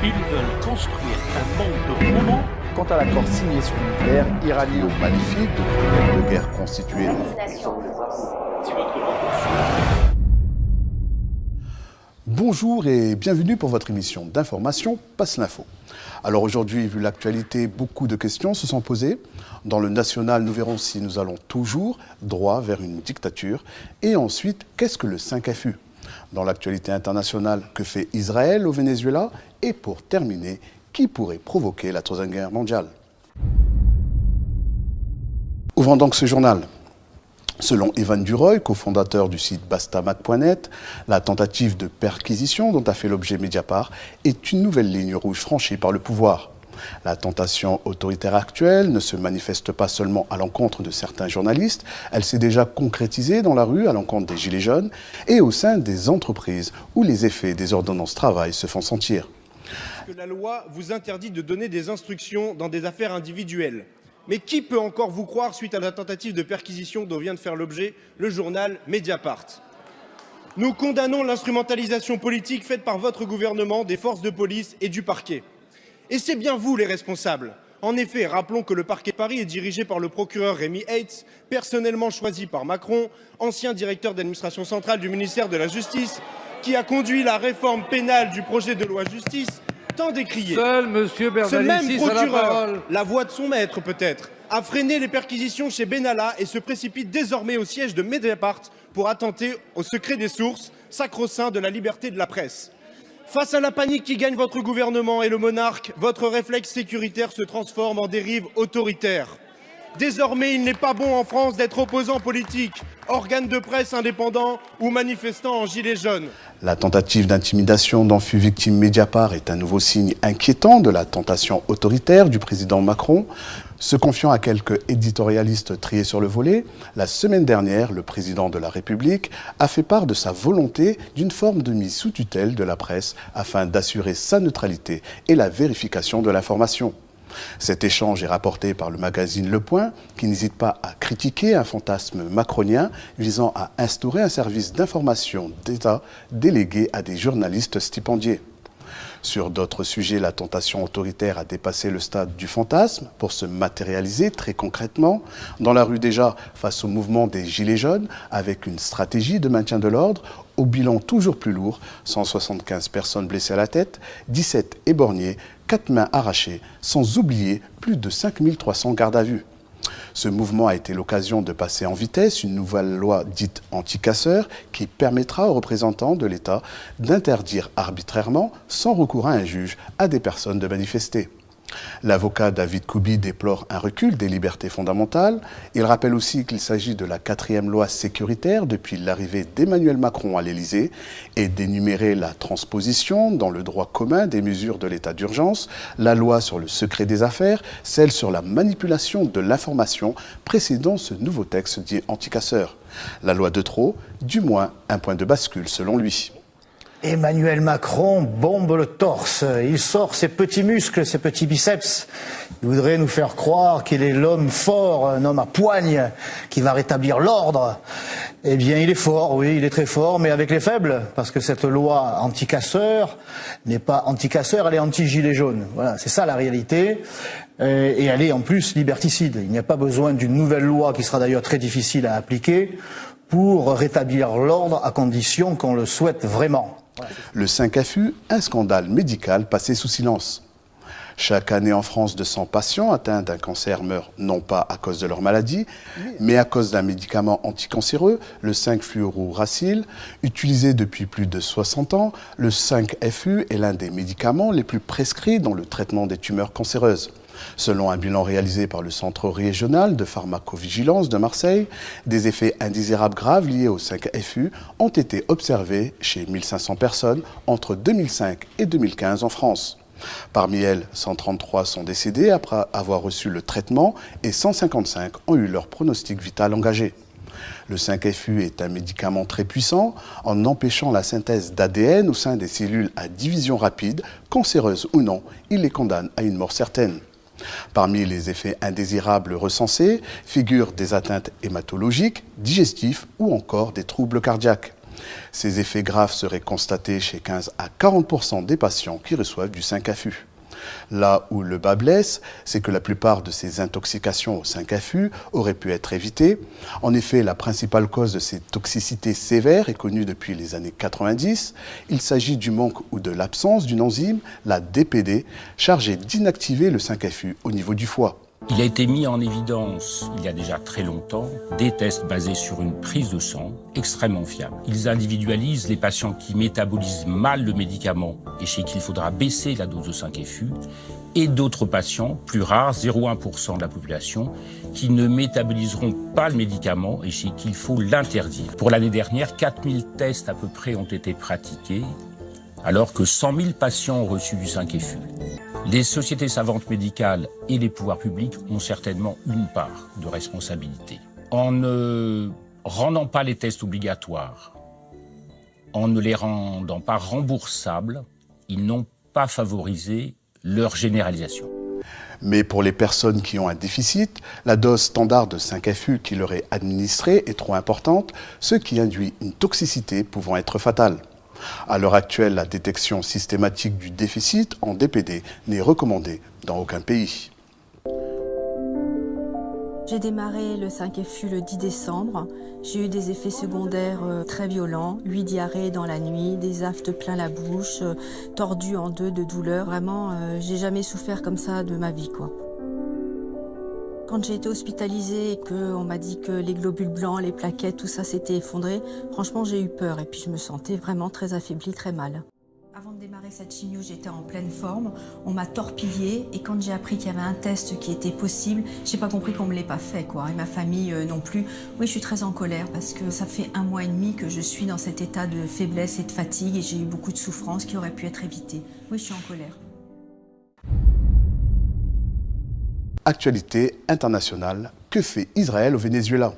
Ils veulent construire un monde de robots. Quant à l'accord signé sur le nucléaire iranien magnifique de criminels de guerre constitués. Bonjour et bienvenue pour votre émission d'information Passe l'Info. Alors aujourd'hui, vu l'actualité, beaucoup de questions se sont posées. Dans le national, nous verrons si nous allons toujours droit vers une dictature. Et ensuite, qu'est-ce que le 5FU ? Dans l'actualité internationale, que fait Israël au Venezuela ? Et pour terminer, qui pourrait provoquer la Troisième Guerre mondiale ? Ouvrons donc ce journal. Selon Evan Duroy, cofondateur du site Bastamac.net, la tentative de perquisition dont a fait l'objet Mediapart est une nouvelle ligne rouge franchie par le pouvoir. La tentation autoritaire actuelle ne se manifeste pas seulement à l'encontre de certains journalistes, elle s'est déjà concrétisée dans la rue à l'encontre des Gilets jaunes et au sein des entreprises où les effets des ordonnances travail se font sentir. Que la loi vous interdit de donner des instructions dans des affaires individuelles. Mais qui peut encore vous croire suite à la tentative de perquisition dont vient de faire l'objet le journal Mediapart ? Nous condamnons l'instrumentalisation politique faite par votre gouvernement, des forces de police et du parquet. Et c'est bien vous les responsables. En effet, rappelons que le parquet de Paris est dirigé par le procureur Rémi Heitz, personnellement choisi par Macron, ancien directeur d'administration centrale du ministère de la Justice, qui a conduit la réforme pénale du projet de loi justice tant décrié. Seul M. Ce Bernalicis même a la procureur, parole. la voix de son maître peut-être, a freiné les perquisitions chez Benalla et se précipite désormais au siège de Mediapart pour attenter au secret des sources, sacro-saint de la liberté de la presse. Face à la panique qui gagne votre gouvernement et le monarque, votre réflexe sécuritaire se transforme en dérive autoritaire. Désormais, il n'est pas bon en France d'être opposant politique, organe de presse indépendant ou manifestant en gilet jaune. La tentative d'intimidation dont fut victime Mediapart est un nouveau signe inquiétant de la tentation autoritaire du président Macron. Se confiant à quelques éditorialistes triés sur le volet, la semaine dernière, le président de la République a fait part de sa volonté d'une forme de mise sous tutelle de la presse afin d'assurer sa neutralité et la vérification de l'information. Cet échange est rapporté par le magazine Le Point, qui n'hésite pas à critiquer un fantasme macronien visant à instaurer un service d'information d'État délégué à des journalistes stipendiés. Sur d'autres sujets, la tentation autoritaire a dépassé le stade du fantasme pour se matérialiser très concrètement. Dans la rue déjà, face au mouvement des Gilets jaunes, avec une stratégie de maintien de l'ordre, au bilan toujours plus lourd, 175 personnes blessées à la tête, 17 éborgnées, 4 mains arrachées, sans oublier plus de 5300 gardes à vue. Ce mouvement a été l'occasion de passer en vitesse une nouvelle loi dite anti-casseurs qui permettra aux représentants de l'État d'interdire arbitrairement, sans recours à un juge, à des personnes de manifester. L'avocat David Koubi déplore un recul des libertés fondamentales. Il rappelle aussi qu'il s'agit de la 4e loi sécuritaire depuis l'arrivée d'Emmanuel Macron à l'Élysée et d'énumérer la transposition dans le droit commun des mesures de l'état d'urgence, la loi sur le secret des affaires, celle sur la manipulation de l'information précédant ce nouveau texte dit anti-casseurs. La loi de trop, du moins un point de bascule selon lui. Emmanuel Macron bombe le torse, il sort ses petits muscles, ses petits biceps. Il voudrait nous faire croire qu'il est l'homme fort, un homme à poigne, qui va rétablir l'ordre. Eh bien, il est fort, oui, il est très fort, mais avec les faibles, parce que cette loi anti-casseur n'est pas anti-casseur, elle est anti-gilet jaune. Voilà, c'est ça la réalité. Et elle est en plus liberticide. Il n'y a pas besoin d'une nouvelle loi, qui sera d'ailleurs très difficile à appliquer, pour rétablir l'ordre à condition qu'on le souhaite vraiment. Le 5FU, un scandale médical passé sous silence. Chaque année en France, 200 patients atteints d'un cancer meurent non pas à cause de leur maladie, mais à cause d'un médicament anticancéreux, le 5-fluorouracil. Utilisé depuis plus de 60 ans, le 5FU est l'un des médicaments les plus prescrits dans le traitement des tumeurs cancéreuses. Selon un bilan réalisé par le Centre régional de pharmacovigilance de Marseille, des effets indésirables graves liés au 5FU ont été observés chez 1500 personnes entre 2005 et 2015 en France. Parmi elles, 133 sont décédées après avoir reçu le traitement et 155 ont eu leur pronostic vital engagé. Le 5FU est un médicament très puissant en empêchant la synthèse d'ADN au sein des cellules à division rapide, cancéreuses ou non, il les condamne à une mort certaine. Parmi les effets indésirables recensés figurent des atteintes hématologiques, digestifs ou encore des troubles cardiaques. Ces effets graves seraient constatés chez 15 à 40% des patients qui reçoivent du 5-FU. Là où le bas blesse, c'est que la plupart de ces intoxications au 5-FU auraient pu être évitées. En effet, la principale cause de ces toxicités sévères est connue depuis les années 90. Il s'agit du manque ou de l'absence d'une enzyme, la DPD, chargée d'inactiver le 5-FU au niveau du foie. Il a été mis en évidence, il y a déjà très longtemps, des tests basés sur une prise de sang extrêmement fiable. Ils individualisent les patients qui métabolisent mal le médicament et chez qui il faudra baisser la dose de 5-FU, et d'autres patients, plus rares, 0,1% de la population, qui ne métaboliseront pas le médicament et chez qui il faut l'interdire. Pour l'année dernière, 4000 tests à peu près ont été pratiqués, alors que 100 000 patients ont reçu du 5-FU. Les sociétés savantes médicales et les pouvoirs publics ont certainement une part de responsabilité. En ne rendant pas les tests obligatoires, en ne les rendant pas remboursables, ils n'ont pas favorisé leur généralisation. Mais pour les personnes qui ont un déficit, la dose standard de 5-FU qui leur est administrée est trop importante, ce qui induit une toxicité pouvant être fatale. À l'heure actuelle, la détection systématique du déficit en DPD n'est recommandée dans aucun pays. J'ai démarré le 5-FU le 10 décembre. J'ai eu des effets secondaires très violents, 8 diarrhées dans la nuit, des aftes plein la bouche, tordu en deux de douleur. Vraiment, j'ai jamais souffert comme ça de ma vie, quoi. Quand j'ai été hospitalisée et qu'on m'a dit que les globules blancs, les plaquettes, tout ça s'était effondré, franchement j'ai eu peur et puis je me sentais vraiment très affaiblie, très mal. Avant de démarrer cette chimio, j'étais en pleine forme, on m'a torpillée et quand j'ai appris qu'il y avait un test qui était possible, j'ai pas compris qu'on me l'ait pas fait, quoi, et ma famille non plus. Oui, je suis très en colère parce que ça fait 1 mois et demi que je suis dans cet état de faiblesse et de fatigue et j'ai eu beaucoup de souffrances qui auraient pu être évitées. Oui, je suis en colère. Actualité internationale, que fait Israël au Venezuela?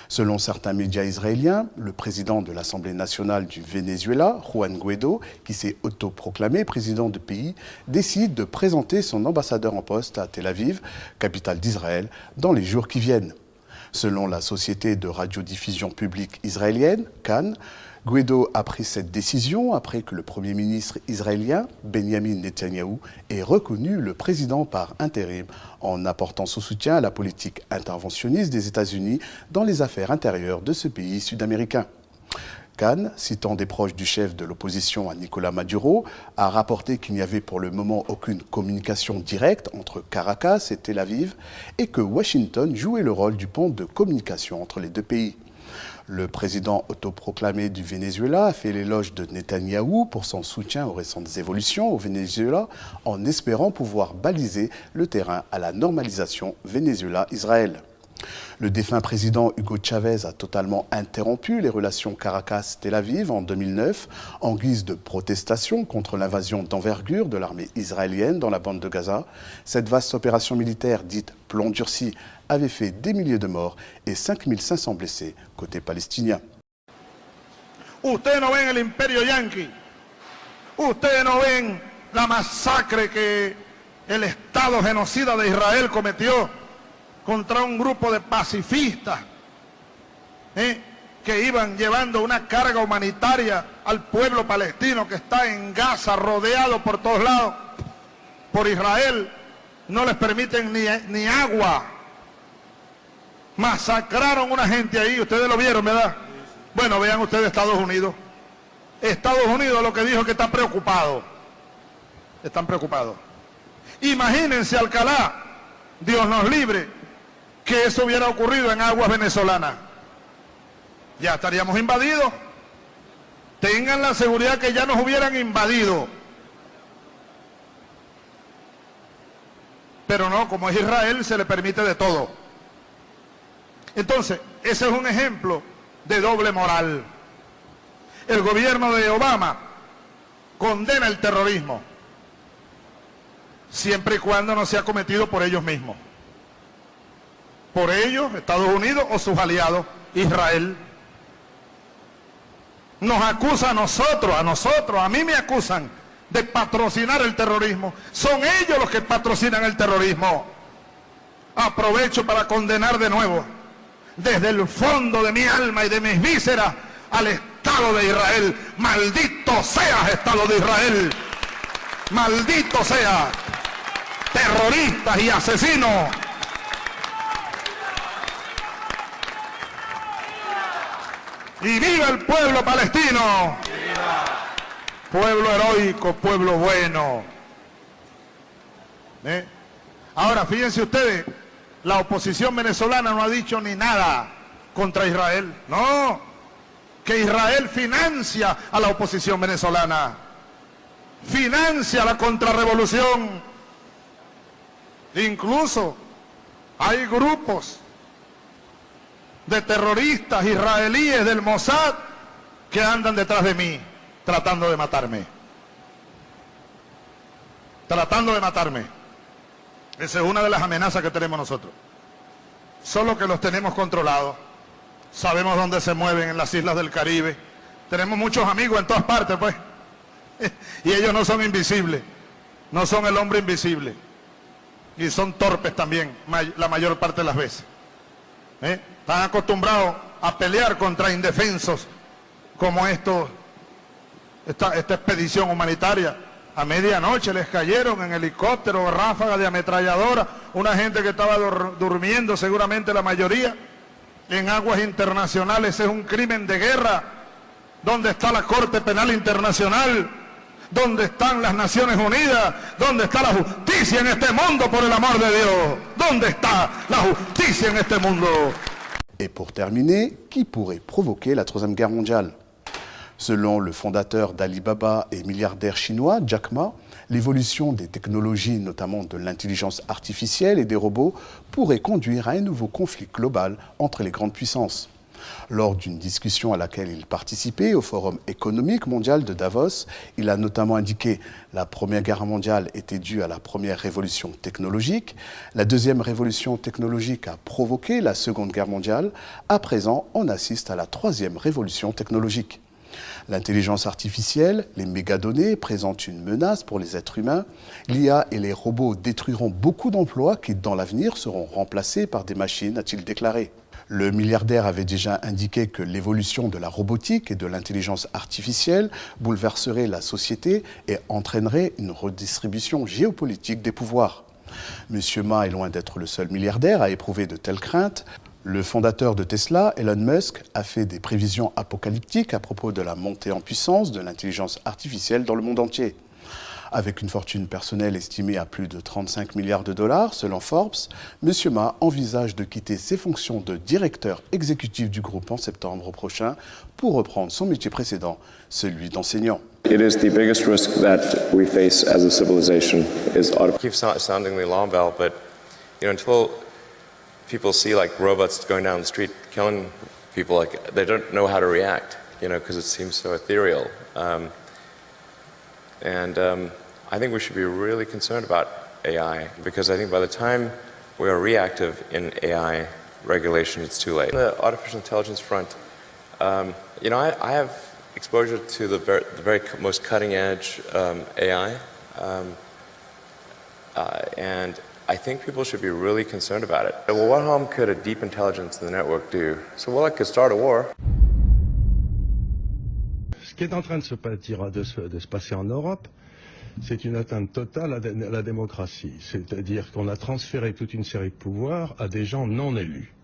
Selon certains médias israéliens, le président de l'Assemblée nationale du Venezuela, Juan Guaidó, qui s'est autoproclamé président du pays, décide de présenter son ambassadeur en poste à Tel Aviv, capitale d'Israël, dans les jours qui viennent. Selon la société de radiodiffusion publique israélienne, Cannes, Guaidó a pris cette décision après que le Premier ministre israélien, Benjamin Netanyahou, ait reconnu le président par intérim en apportant son soutien à la politique interventionniste des États-Unis dans les affaires intérieures de ce pays sud-américain. Cannes, citant des proches du chef de l'opposition à Nicolás Maduro, a rapporté qu'il n'y avait pour le moment aucune communication directe entre Caracas et Tel Aviv et que Washington jouait le rôle du pont de communication entre les deux pays. Le président autoproclamé du Venezuela a fait l'éloge de Netanyahou pour son soutien aux récentes évolutions au Venezuela en espérant pouvoir baliser le terrain à la normalisation Venezuela-Israël. Le défunt président Hugo Chavez a totalement interrompu les relations Caracas-Tel Aviv en 2009 en guise de protestation contre l'invasion d'envergure de l'armée israélienne dans la bande de Gaza. Cette vaste opération militaire dite plomb durci avait fait des milliers de morts et 5500 blessés côté palestinien. Ustedes no ven el imperio yanqui. Ustedes no ven la masacre que el Estado genocida de Israel cometió contra un grupo de pacifistas que iban llevando una carga humanitaria al pueblo palestino que está en Gaza, rodeado por todos lados por Israel. No les permiten ni agua. Masacraron una gente ahí, ustedes lo vieron, ¿verdad? Bueno, vean ustedes Estados Unidos. Estados Unidos lo que dijo que está preocupado. Están preocupados. Imagínense, Alcalá, Dios nos libre, que eso hubiera ocurrido en aguas venezolanas. Ya estaríamos invadidos. Tengan la seguridad que ya nos hubieran invadido. Pero no, como es Israel, se le permite de todo. Entonces, ese es un ejemplo de doble moral. El gobierno de Obama condena el terrorismo, siempre y cuando no sea cometido por ellos mismos. Por ellos, Estados Unidos o sus aliados, Israel. Nos acusa a nosotros, a mí me acusan de patrocinar el terrorismo. Son ellos los que patrocinan el terrorismo. Aprovecho para condenar de nuevo, desde el fondo de mi alma y de mis vísceras, al Estado Estado de Israel. Maldito seas, Estado de Israel. Maldito sea. Terroristas y asesinos. Y viva el pueblo palestino. Pueblo heroico, pueblo bueno. Ahora, fíjense ustedes, la oposición venezolana no ha dicho ni nada contra Israel. No, que Israel financia a la oposición venezolana, financia la contrarrevolución. Incluso hay grupos de terroristas israelíes del Mossad que andan detrás de mí, tratando de matarme. Tratando de matarme. Esa es una de las amenazas que tenemos nosotros. Solo que los tenemos controlados. Sabemos dónde se mueven en las islas del Caribe. Tenemos muchos amigos en todas partes, pues. Y ellos no son invisibles. No son el hombre invisible. Y son torpes también, la mayor parte de las veces. Están acostumbrados a pelear contra indefensos como esta expedición humanitaria. A medianoche les cayeron en helicóptero, ráfagas de ametralladora, una gente que estaba durmiendo, seguramente la mayoría, en aguas internacionales. Es un crimen de guerra. ¿Dónde está la Corte Penal Internacional? ¿Dónde están las Naciones Unidas? ¿Dónde está la justicia en este mundo, por el amor de Dios? ¿Dónde está la justicia en este mundo? Et pour terminer, qui pourrait provoquer la Troisième Guerre mondiale? Selon le fondateur d'Alibaba et milliardaire chinois, Jack Ma, l'évolution des technologies, notamment de l'intelligence artificielle et des robots, pourrait conduire à un nouveau conflit global entre les grandes puissances. Lors d'une discussion à laquelle il participait au Forum économique mondial de Davos, il a notamment indiqué que la Première Guerre mondiale était due à la première révolution technologique, la deuxième révolution technologique a provoqué la Seconde Guerre mondiale, à présent on assiste à la troisième révolution technologique. L'intelligence artificielle, les mégadonnées présentent une menace pour les êtres humains. L'IA et les robots détruiront beaucoup d'emplois qui, dans l'avenir, seront remplacés par des machines, a-t-il déclaré. Le milliardaire avait déjà indiqué que l'évolution de la robotique et de l'intelligence artificielle bouleverserait la société et entraînerait une redistribution géopolitique des pouvoirs. Monsieur Ma est loin d'être le seul milliardaire à éprouver de telles craintes. Le fondateur de Tesla, Elon Musk, a fait des prévisions apocalyptiques à propos de la montée en puissance de l'intelligence artificielle dans le monde entier. Avec une fortune personnelle estimée à plus de 35 milliards de dollars, selon Forbes, M. Ma envisage de quitter ses fonctions de directeur exécutif du groupe en septembre prochain pour reprendre son métier précédent, celui d'enseignant. It is the biggest risk that we face as a civilization is keep sounding the alarm bell, but until people see like robots going down the street killing people, like they don't know how to react, because it seems so ethereal. I think we should be really concerned about AI, because I think by the time we are reactive in AI regulation, it's too late. The artificial intelligence front, I have exposure to the very most cutting edge AI, and I think people should be really concerned about it. Well, what harm could a deep intelligence in the network do? So, well, it could start a war. Ce qui est en train de se passer en Europe, c'est une atteinte totale à la démocratie. C'est-à-dire qu'on a transféré toute une série de pouvoirs à des gens non élus.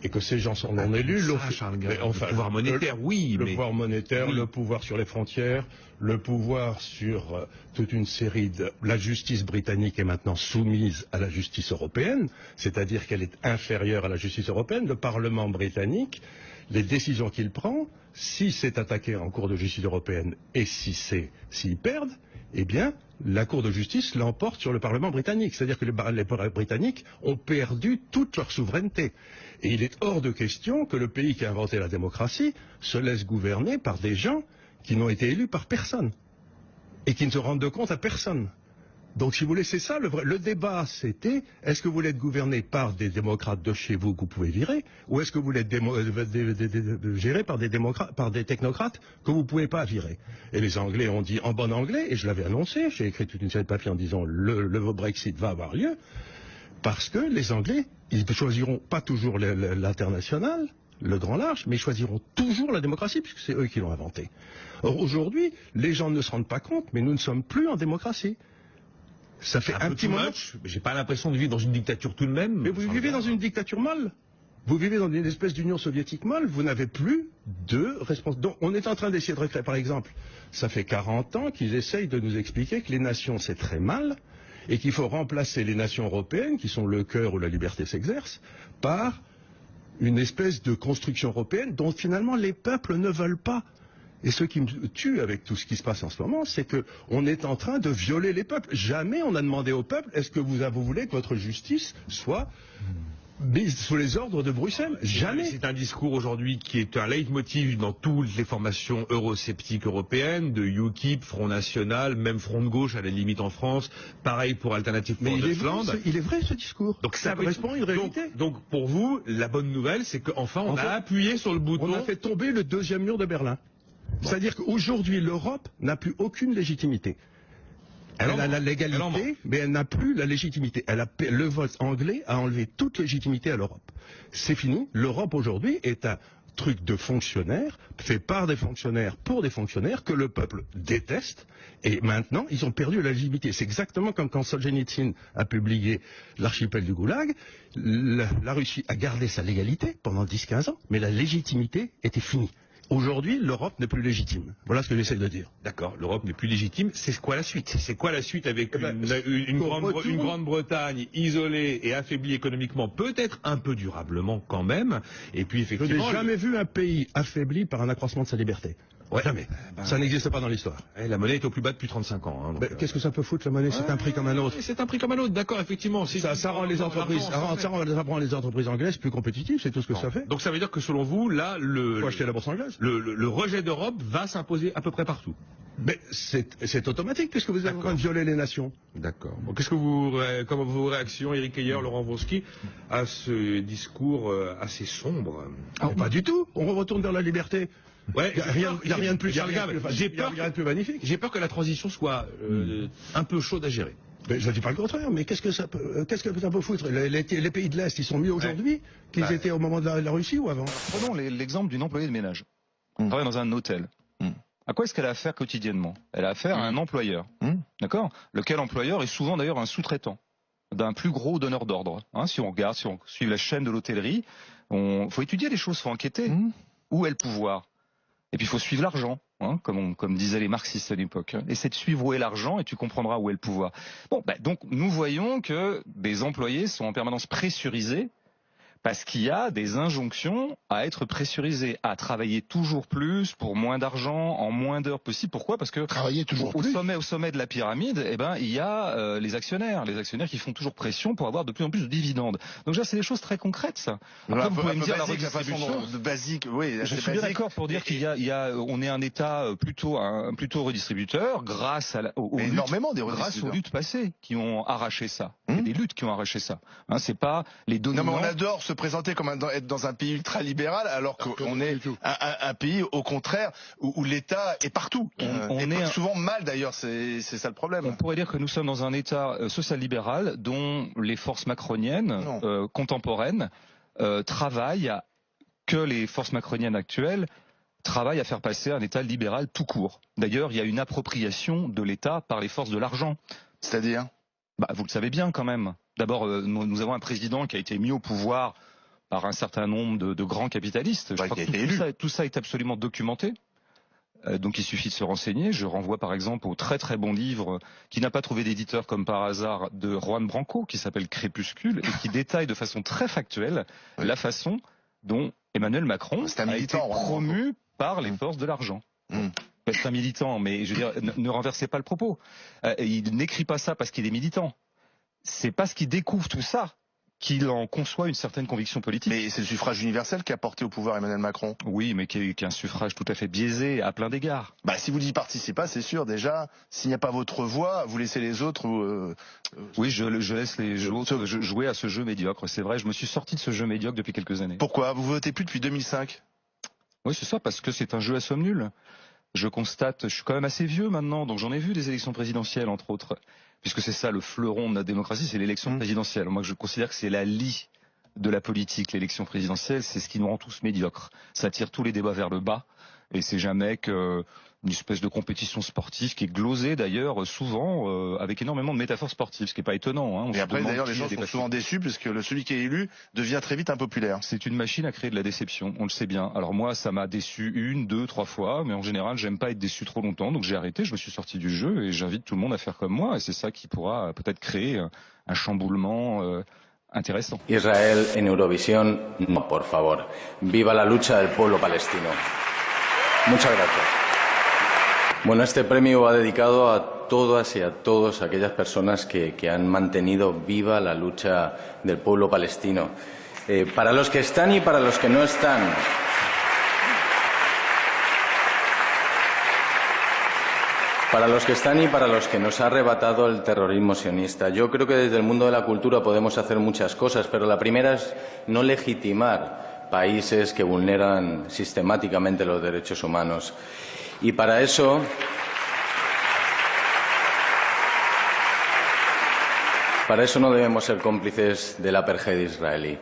Et que ces gens sont non élus. Le pouvoir monétaire, oui. Le pouvoir monétaire, le pouvoir sur les frontières, le pouvoir sur toute une série de... La justice britannique est maintenant soumise à la justice européenne, c'est-à-dire qu'elle est inférieure à la justice européenne. Le Parlement britannique, les décisions qu'il prend, si c'est attaqué en Cour de justice européenne et s'ils perdent, eh bien, la Cour de justice l'emporte sur le Parlement britannique. C'est-à-dire que les Britanniques ont perdu toute leur souveraineté. Et il est hors de question que le pays qui a inventé la démocratie se laisse gouverner par des gens qui n'ont été élus par personne et qui ne se rendent compte à personne. Donc, si vous voulez, c'est ça le débat, c'était est-ce que vous voulez être gouverné par des démocrates de chez vous que vous pouvez virer, ou est-ce que vous voulez être géré par des technocrates que vous ne pouvez pas virer? Et les Anglais ont dit en bon anglais, et je l'avais annoncé, j'ai écrit toute une série de papiers en disant le Brexit va avoir lieu, parce que les Anglais, ils ne choisiront pas toujours l'international, le grand large, mais ils choisiront toujours la démocratie, puisque c'est eux qui l'ont inventée. Or, aujourd'hui, les gens ne se rendent pas compte, mais nous ne sommes plus en démocratie. Ça fait un petit moment. J'ai pas l'impression de vivre dans une dictature tout de même. Mais vous vivez dans une dictature molle. Vous vivez dans une espèce d'Union soviétique molle. Vous n'avez plus de responsabilité. Donc, on est en train d'essayer de recréer, par exemple, ça fait 40 ans qu'ils essayent de nous expliquer que les nations, c'est très mal, et qu'il faut remplacer les nations européennes, qui sont le cœur où la liberté s'exerce, par une espèce de construction européenne dont finalement les peuples ne veulent pas. Et ce qui me tue avec tout ce qui se passe en ce moment, c'est que on est en train de violer les peuples. Jamais on a demandé au peuple, est-ce que vous voulez que votre justice soit mise sous les ordres de Bruxelles? Jamais. C'est un discours aujourd'hui qui est un leitmotiv dans toutes les formations eurosceptiques européennes, de UKIP, Front National, même Front de gauche à la limite en France, pareil pour Alternative for Deutschland. Il est vrai ce discours. Donc ça correspond à une réalité. Donc pour vous, la bonne nouvelle, c'est qu'enfin on a appuyé sur le bouton. On a fait tomber le deuxième mur de Berlin. Bon. C'est-à-dire qu'aujourd'hui, l'Europe n'a plus aucune légitimité. Elle a la légalité, mais elle n'a plus la légitimité. Le vote anglais a enlevé toute légitimité à l'Europe. C'est fini. L'Europe aujourd'hui est un truc de fonctionnaires, fait par des fonctionnaires pour des fonctionnaires que le peuple déteste. Et maintenant, ils ont perdu la légitimité. C'est exactement comme quand Solzhenitsyn a publié l'archipel du Goulag. La Russie a gardé sa légalité pendant 10-15 ans, mais la légitimité était finie. Aujourd'hui, l'Europe n'est plus légitime. Voilà ce que j'essaie de dire. D'accord, l'Europe n'est plus légitime. C'est quoi la suite? C'est quoi la suite avec une Grande-Bretagne isolée et affaiblie économiquement, peut-être un peu durablement quand même. Et puis effectivement, je n'ai jamais vu un pays affaibli par un accroissement de sa liberté. Ouais. Jamais. Ça n'existe pas dans l'histoire. La monnaie est au plus bas depuis 35 ans. Hein, qu'est-ce que ça peut foutre, la monnaie? C'est un prix comme un autre. C'est un prix comme un autre, d'accord, effectivement. Ça rend les entreprises, ça rend les entreprises anglaises plus compétitives, c'est tout ce que ça fait. Donc ça veut dire que selon vous, là, faut acheter la bourse anglaise. Le rejet d'Europe va s'imposer à peu près partout. Mais c'est automatique puisque vous êtes en train de violer les nations. D'accord. Bon, qu'est-ce que comment vos réactions, Éric Heyer, Laurent Wronski, à ce discours assez sombre? Pas du tout. On retourne vers la liberté. Ouais, il y a rien de plus. J'ai peur plus magnifique. J'ai peur que la transition soit un peu chaude à gérer. Mais je ne dis pas le contraire, mais qu'est-ce que ça peut foutre? Les pays de l'Est, ils sont mieux aujourd'hui qu'ils étaient au moment de la Russie ou avant? Prenons l'exemple d'une employée de ménage. Elle travaille dans un hôtel. À quoi est-ce qu'elle a affaire quotidiennement? Elle a affaire à un employeur. D'accord? Lequel employeur est souvent d'ailleurs un sous-traitant d'un plus gros donneur d'ordre. Hein, si on regarde, si on suit la chaîne de l'hôtellerie, faut étudier les choses, faut enquêter. Où est le pouvoir? Et puis il faut suivre l'argent, hein, comme disaient les marxistes à l'époque. Essaie de suivre où est l'argent et tu comprendras où est le pouvoir. Bon, donc nous voyons que des employés sont en permanence pressurisés parce qu'il y a des injonctions à être pressurisés, à travailler toujours plus pour moins d'argent, en moins d'heures possible. Pourquoi? Parce que travailler toujours au sommet de la pyramide, il y a les actionnaires qui font toujours pression pour avoir de plus en plus de dividendes. Donc c'est des choses très concrètes, ça. Après, vous pouvez me dire la redistribution. Basique, oui. Je suis bien d'accord pour dire on est un État plutôt redistributeur grâce aux luttes passées qui ont arraché ça. Il y a des luttes qui ont arraché ça. Hein, c'est pas les dominants. Non, mais on adore se présenter comme être dans un pays ultra-libéral alors qu'on est un pays au contraire où l'État est partout. On est souvent mal d'ailleurs, c'est ça le problème. On pourrait dire que nous sommes dans un État social-libéral dont les forces macroniennes contemporaines travaillent que les forces macroniennes actuelles travaillent à faire passer un État libéral tout court. D'ailleurs, il y a une appropriation de l'État par les forces de l'argent. C'est-à-dire ? Vous le savez bien quand même. D'abord, nous avons un président qui a été mis au pouvoir par un certain nombre de grands capitalistes. Je crois que tout ça est absolument documenté. Donc il suffit de se renseigner. Je renvoie par exemple au très très bon livre qui n'a pas trouvé d'éditeur comme par hasard de Juan Branco qui s'appelle Crépuscule et qui détaille de façon très factuelle la façon dont Emmanuel Macron a été promu par les forces de l'argent. C'est un militant, mais je veux dire, ne renversez pas le propos. Il n'écrit pas ça parce qu'il est militant. C'est parce qu'il découvre tout ça qu'il en conçoit une certaine conviction politique. Mais c'est le suffrage universel qui a porté au pouvoir Emmanuel Macron. Oui, mais qui est un suffrage tout à fait biaisé à plein d'égards. Si vous n'y participez pas, c'est sûr, déjà, s'il n'y a pas votre voix, vous laissez les autres... Oui, je laisse les autres jouer à ce jeu médiocre. C'est vrai, je me suis sorti de ce jeu médiocre depuis quelques années. Pourquoi? Vous votez plus depuis 2005? Oui, c'est ça, parce que c'est un jeu à somme nulle. Je constate, je suis quand même assez vieux maintenant, donc j'en ai vu des élections présidentielles, entre autres. Puisque c'est ça le fleuron de la démocratie, c'est l'élection présidentielle. Moi, je considère que c'est la lie de la politique, l'élection présidentielle, c'est ce qui nous rend tous médiocres. Ça tire tous les débats vers le bas et c'est jamais qu'une espèce de compétition sportive qui est glosée d'ailleurs souvent avec énormément de métaphores sportives, ce qui n'est pas étonnant. Hein. Et après d'ailleurs les gens sont souvent déçus puisque celui qui est élu devient très vite impopulaire. C'est une machine à créer de la déception, on le sait bien. Alors moi ça m'a déçu 1, 2, 3 fois, mais en général j'aime pas être déçu trop longtemps, donc j'ai arrêté, je me suis sorti du jeu et j'invite tout le monde à faire comme moi et c'est ça qui pourra peut-être créer un chamboulement interesante. Israel en Eurovisión, no, por favor. Viva la lucha del pueblo palestino. Muchas gracias. Bueno, este premio va dedicado a todas y a todos aquellas personas que han mantenido viva la lucha del pueblo palestino. Para los que están y para los que no están. Para los que están y para los que nos ha arrebatado el terrorismo sionista. Yo creo que desde el mundo de la cultura podemos hacer muchas cosas, pero la primera es no legitimar países que vulneran sistemáticamente los derechos humanos. Y para eso no debemos ser cómplices del apartheid israelí.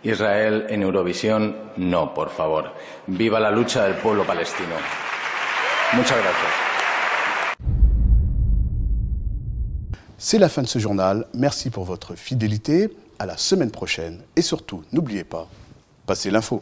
Israel en Eurovisión, no, por favor. Viva la lucha del pueblo palestino. Muchas gracias. C'est la fin de ce journal. Merci pour votre fidélité. À la semaine prochaine. Et surtout, n'oubliez pas, passez l'info.